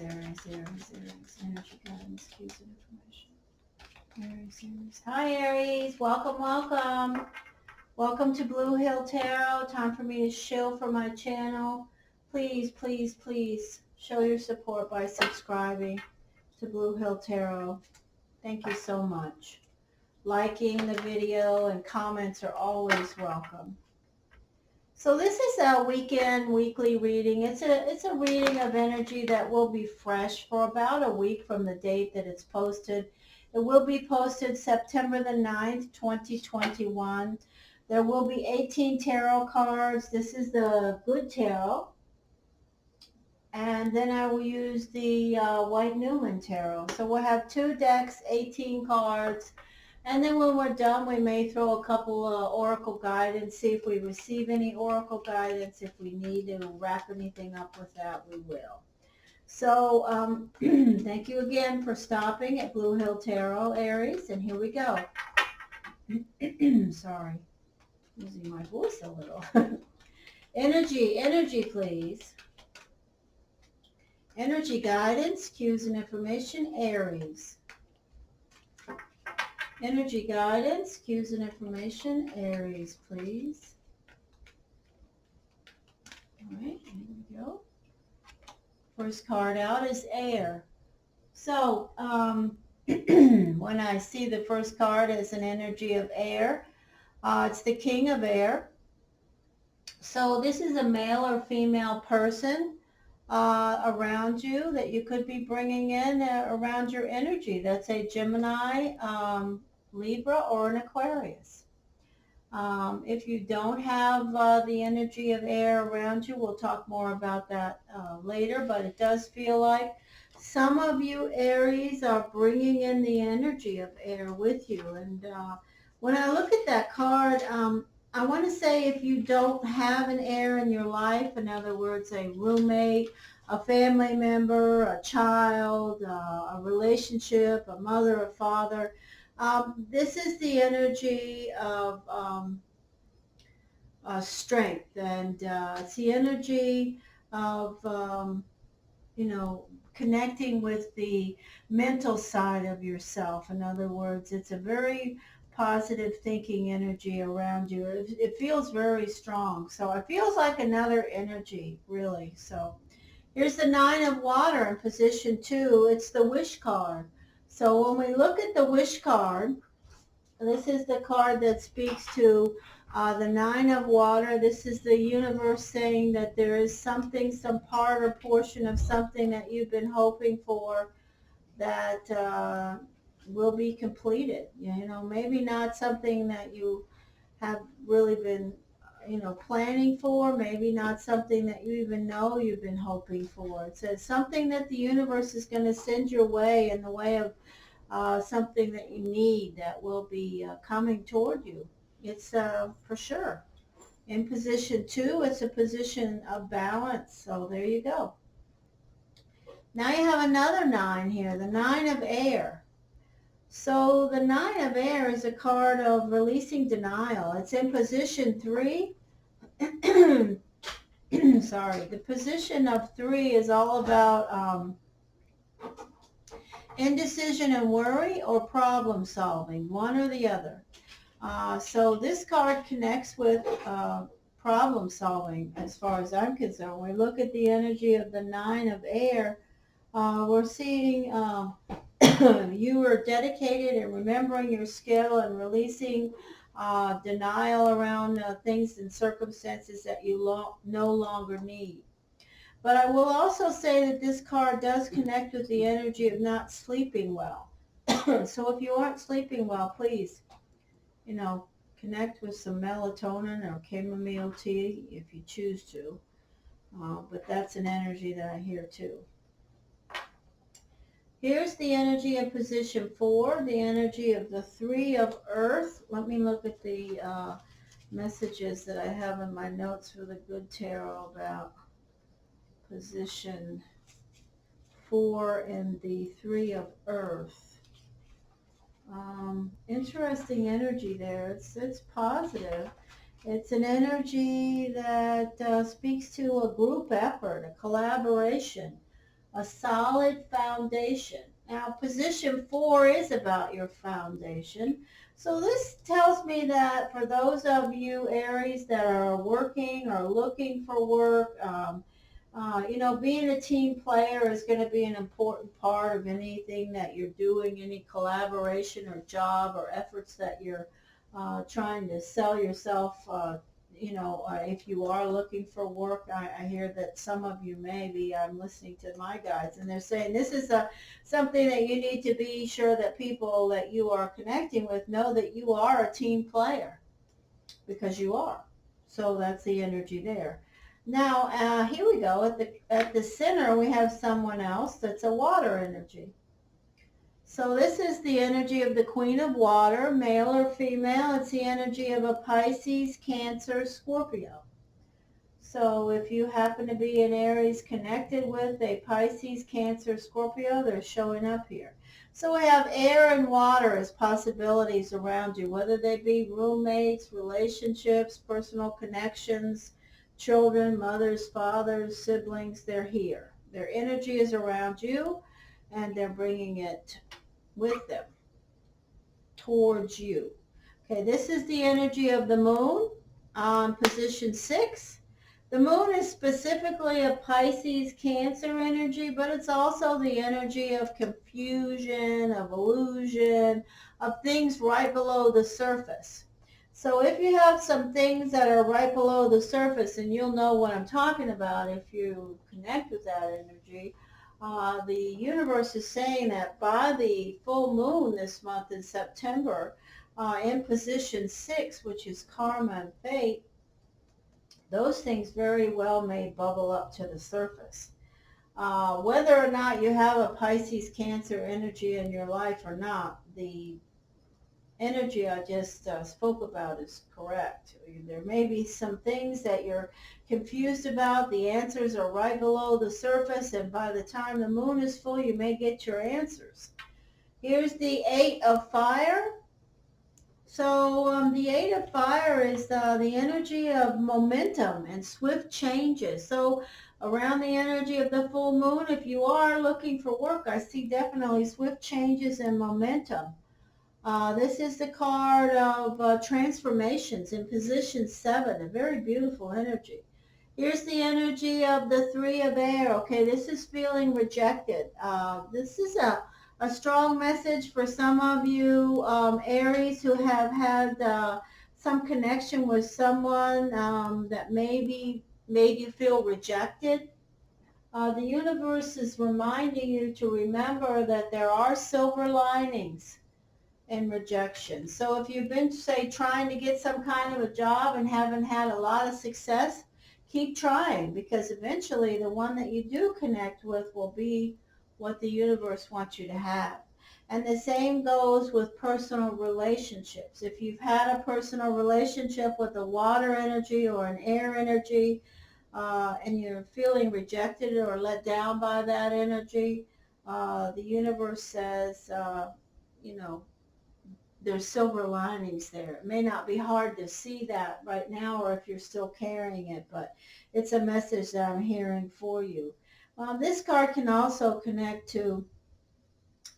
Energy guidance, cues, and information. Aries. Hi, Aries. Welcome, welcome. Welcome to Blue Hill Tarot. Time for me to shill for my channel. Please, please, please show your support by subscribing to Blue Hill Tarot. Thank you so much. Liking the video and comments are always welcome. So this is a weekly reading. It's a reading of energy that will be fresh for about a week from the date that it's posted. It will be posted September the 9th, 2021. There will be 18 tarot cards. This is the good tarot. And then I will use the White Newman tarot. So we'll have 2 decks, 18 cards. And then when we're done, we may throw a couple oracle guidance, see if we receive any oracle guidance. If we need to wrap anything up with that, we will. So thank you again for stopping at Blue Hill Tarot, Aries. And here we go. Sorry, losing my voice a little. Energy, please. Energy guidance, cues and information, Aries. Energy guidance, cues and information, Aries, please. All right, here we go. First card out is air. So when I see the first card as an energy of air, it's the King of Air. So this is a male or female person around you that you could be bringing in around your energy. That's a Gemini, Libra, or an Aquarius. If you don't have the energy of air around you, we'll talk more about that later, but it does feel like some of you Aries are bringing in the energy of air with you. And when I look at that card, I want to say if you don't have an air in your life, in other words, a roommate, a family member, a child, a relationship, a mother, a father, this is the energy of strength, and it's the energy of, connecting with the mental side of yourself. In other words, it's a very positive thinking energy around you. It feels very strong. So it feels like another energy, really. So here's the 9 of water in position 2. It's the wish card. So when we look at the wish card, this is the card that speaks to the 9 of water. This is the universe saying that there is something, some part or portion of something that you've been hoping for that will be completed. Maybe not something that you have really been, planning for, maybe not something that you even know you've been hoping for. It says something that the universe is going to send your way in the way of something that you need that will be coming toward you. It's for sure. In position 2, it's a position of balance. So there you go. Now you have another 9 here, the 9 of air. So the 9 of air is a card of releasing denial. It's in position 3. Sorry. The position of 3 is all about indecision and worry, or problem solving, one or the other. So this card connects with problem solving as far as I'm concerned. When we look at the energy of the 9 of air, we're seeing you are dedicated and remembering your skill and releasing denial around things and circumstances that you no longer need. But I will also say that this card does connect with the energy of not sleeping well. So if you aren't sleeping well, please, connect with some melatonin or chamomile tea if you choose to. But that's an energy that I hear too. Here's the energy of position 4, the energy of the 3 of earth. Let me look at the messages that I have in my notes for the good tarot about position 4 and the 3 of earth. Interesting energy there. It's positive. It's an energy that speaks to a group effort, a collaboration, a solid foundation. Now, position 4 is about your foundation. So this tells me that for those of you, Aries, that are working or looking for work, being a team player is going to be an important part of anything that you're doing, any collaboration or job or efforts that you're trying to sell yourself. If you are looking for work, I hear that some of you may be. I'm listening to my guides, and they're saying this is something that you need to be sure that people that you are connecting with know that you are a team player, because you are. So that's the energy there. Now, here we go. At the center, we have someone else that's a water energy. So this is the energy of the Queen of Water, male or female. It's the energy of a Pisces, Cancer, Scorpio. So if you happen to be an Aries connected with a Pisces, Cancer, Scorpio, they're showing up here. So we have air and water as possibilities around you, whether they be roommates, relationships, personal connections, children, mothers, fathers, siblings, they're here. Their energy is around you, and they're bringing it with them towards you. Okay, this is the energy of the moon on position 6. The moon is specifically a Pisces Cancer energy, but it's also the energy of confusion, of illusion, of things right below the surface. So if you have some things that are right below the surface, and you'll know what I'm talking about if you connect with that energy, the universe is saying that by the full moon this month in September, in position 6, which is karma and fate, those things very well may bubble up to the surface. Whether or not you have a Pisces Cancer energy in your life or not, the energy I just spoke about is correct. There may be some things that you're confused about. The answers are right below the surface, and by the time the moon is full, you may get your answers. Here's the 8 of Fire. So the 8 of Fire is the energy of momentum and swift changes. So around the energy of the full moon, if you are looking for work, I see definitely swift changes and momentum. This is the card of transformations in position 7, a very beautiful energy. Here's the energy of the 3 of Air. Okay, this is feeling rejected. This is a strong message for some of you Aries who have had some connection with someone that maybe made you feel rejected. The universe is reminding you to remember that there are silver linings and rejection. So if you've been, say, trying to get some kind of a job and haven't had a lot of success, keep trying, because eventually the one that you do connect with will be what the universe wants you to have. And the same goes with personal relationships. If you've had a personal relationship with a water energy or an air energy, and you're feeling rejected or let down by that energy, the universe says, you know, there's silver linings there. It may not be hard to see that right now, or if you're still carrying it, but it's a message that I'm hearing for you. This card can also connect to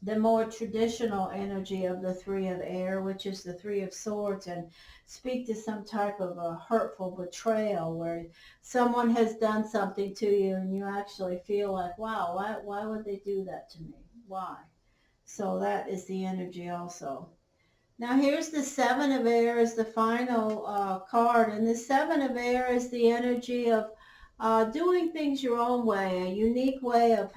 the more traditional energy of the 3 of Air, which is the 3 of Swords, and speak to some type of a hurtful betrayal where someone has done something to you and you actually feel like, wow, why would they do that to me? Why? So that is the energy also. Now here's the 7 of Air as the final card, and the 7 of Air is the energy of doing things your own way, a unique way of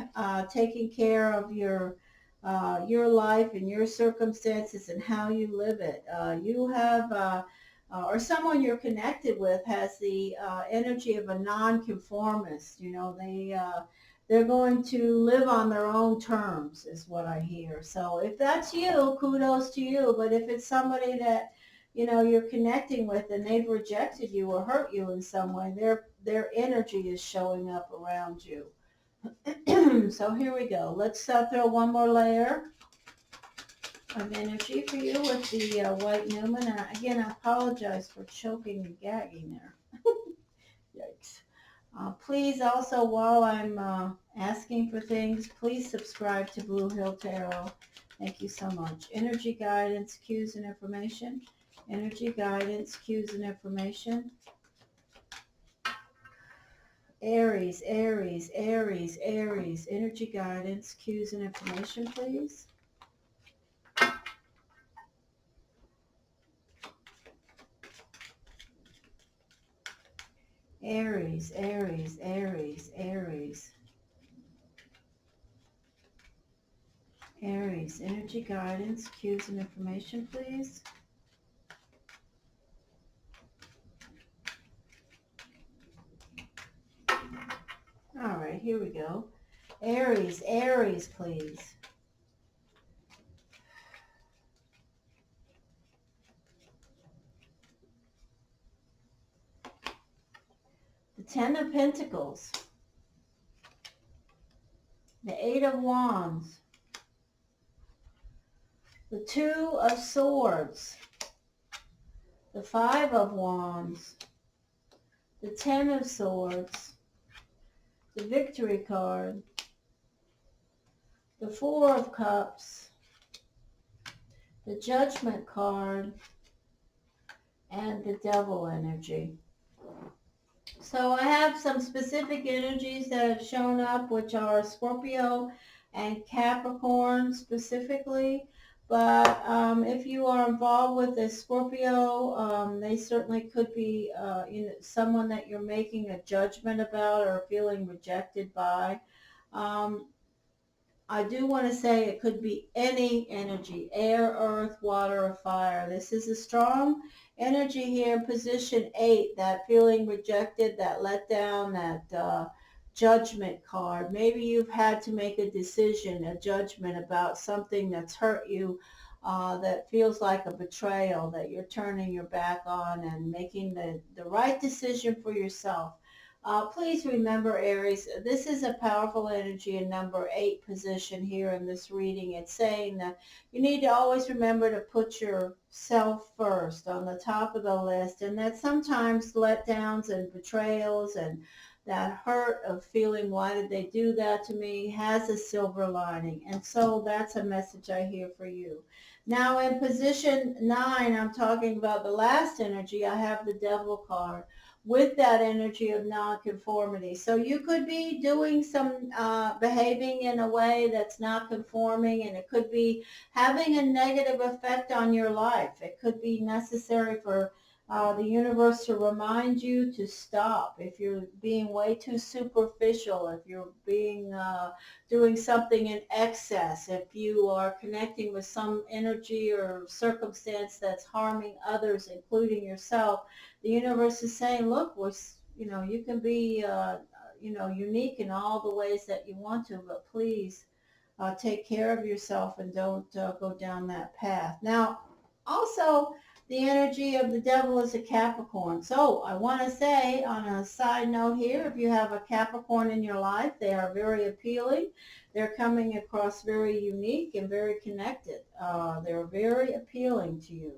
taking care of your life and your circumstances and how you live it. You have, or someone you're connected with has the energy of a nonconformist. You know, they're going to live on their own terms is what I hear. So if that's you, kudos to you. But if it's somebody that, you know, you're connecting with and they've rejected you or hurt you in some way, their energy is showing up around you. So here we go. Let's throw one more layer of energy for you with the white Newman. And again, I apologize for choking and gagging there. Yikes. Please also, while I'm asking for things, please subscribe to Blue Hill Tarot. Thank you so much. Energy guidance, cues, and information. Energy guidance, cues, and information. Aries, Aries, Aries, Aries. Energy guidance, cues, and information, please. Aries, Aries, Aries, Aries. Aries, energy guidance, cues, and information, please. All right, here we go. Aries, Aries, please. The Ten of Pentacles, the Eight of Wands, the Two of Swords, the Five of Wands, the Ten of Swords, the Victory card, the Four of Cups, the Judgment card, and the Devil energy. So I have some specific energies that have shown up, which are Scorpio and Capricorn specifically. But if you are involved with a Scorpio, they certainly could be someone that you're making a judgment about or feeling rejected by. Um, I do want to say it could be any energy, air, earth, water, or fire. This is a strong energy here, position 8, that feeling rejected, that let down, that judgment card. Maybe you've had to make a decision, a judgment about something that's hurt you, that feels like a betrayal, that you're turning your back on and making the right decision for yourself. Please remember, Aries, this is a powerful energy in number 8 position here in this reading. It's saying that you need to always remember to put yourself first on the top of the list, and that sometimes letdowns and betrayals and that hurt of feeling, why did they do that to me, has a silver lining. And so that's a message I hear for you. Now in position 9, I'm talking about the last energy. I have the Devil card with that energy of nonconformity. So you could be doing some behaving in a way that's not conforming, and it could be having a negative effect on your life. It could be necessary for the universe to remind you to stop. If you're being way too superficial, if you're being doing something in excess, if you are connecting with some energy or circumstance that's harming others, including yourself, the universe is saying, look, you can be, unique in all the ways that you want to, but please take care of yourself and don't go down that path. Now, also, the energy of the Devil is a Capricorn. So I want to say on a side note here, if you have a Capricorn in your life, they are very appealing. They're coming across very unique and very connected. They're very appealing to you.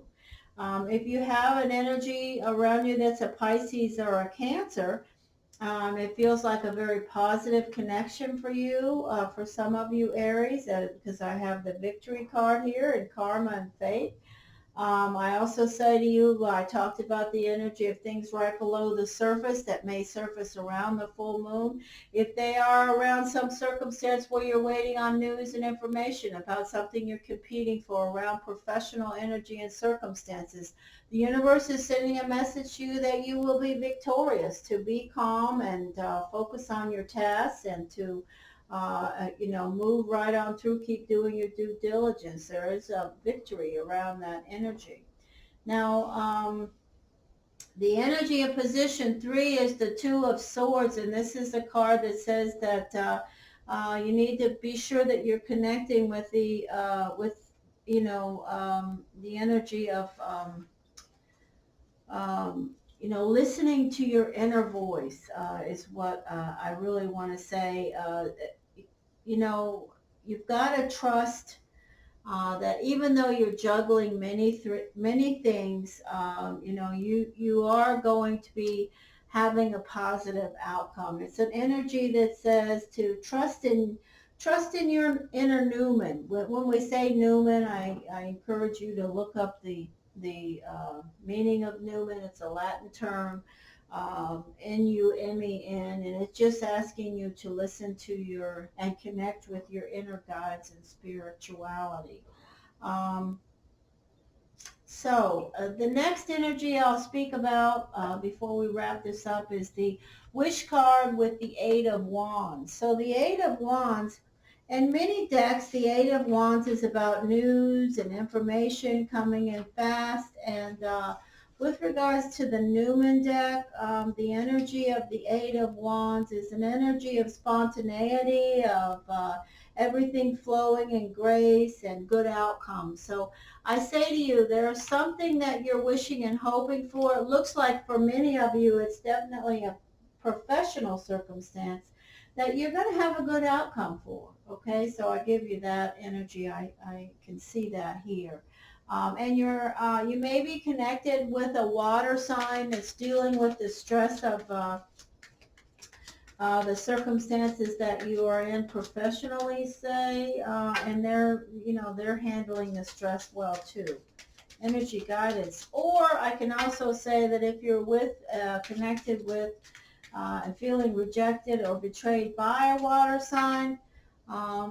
If you have an energy around you that's a Pisces or a Cancer, it feels like a very positive connection for you, for some of you Aries, because I have the Victory card here and Karma and Fate. I also say to you, well, I talked about the energy of things right below the surface that may surface around the full moon. If they are around some circumstance where you're waiting on news and information about something you're competing for, around professional energy and circumstances, the universe is sending a message to you that you will be victorious, to be calm and focus on your tasks, and to move right on through, keep doing your due diligence. There is a victory around that energy. Now, the energy of position 3 is the Two of Swords, and this is a card that says that you need to be sure that you're connecting with the energy of listening to your inner voice is what I really want to say. You know, you've got to trust that even though you're juggling many things, you are going to be having a positive outcome. It's an energy that says to trust in your inner Newman. When we say Newman, I encourage you to look up the meaning of Newman. It's a Latin term, Numen, and it's just asking you to listen to your and connect with your inner guides and spirituality. Um, the next energy I'll speak about before we wrap this up is the wish card with the Eight of Wands. So the Eight of Wands, in many decks, the Eight of Wands is about news and information coming in fast. And with regards to the Newman deck, the energy of the Eight of Wands is an energy of spontaneity, of everything flowing in grace and good outcomes. So I say to you, there's something that you're wishing and hoping for. It looks like for many of you, it's definitely a professional circumstance that you're going to have a good outcome for. Okay, so I give you that energy. I can see that here. And you may be connected with a water sign that's dealing with the stress of the circumstances that you are in professionally, say, and they're handling the stress well too. Energy guidance. Or I can also say that if you're connected with and feeling rejected or betrayed by a water sign,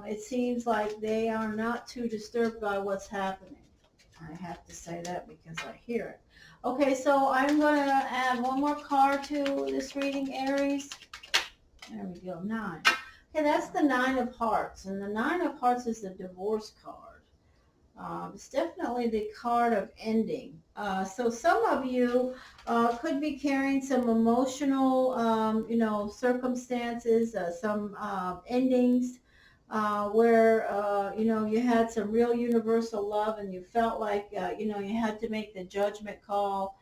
it seems like they are not too disturbed by what's happening. I have to say that because I hear it. Okay, so I'm going to add one more card to this reading, Aries. There we go, 9. Okay, that's the 9 of Hearts, and the 9 of Hearts is the divorce card. It's definitely the card of ending. So some of you could be carrying some emotional, circumstances, some endings where, you had some real universal love and you felt like, you had to make the judgment call.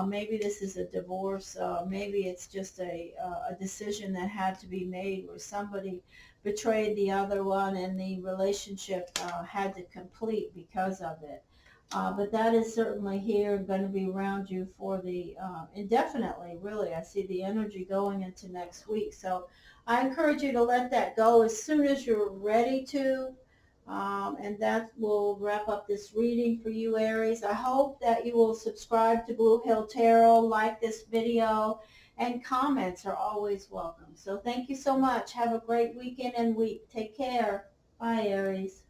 Maybe this is a divorce. Maybe it's just a decision that had to be made where somebody betrayed the other one and the relationship had to complete because of it. But that is certainly here and going to be around you for the indefinitely, really. I see the energy going into next week. So I encourage you to let that go as soon as you're ready to. And that will wrap up this reading for you, Aries. I hope that you will subscribe to Blue Hill Tarot, like this video, and comments are always welcome. So thank you so much. Have a great weekend and week. Take care. Bye, Aries.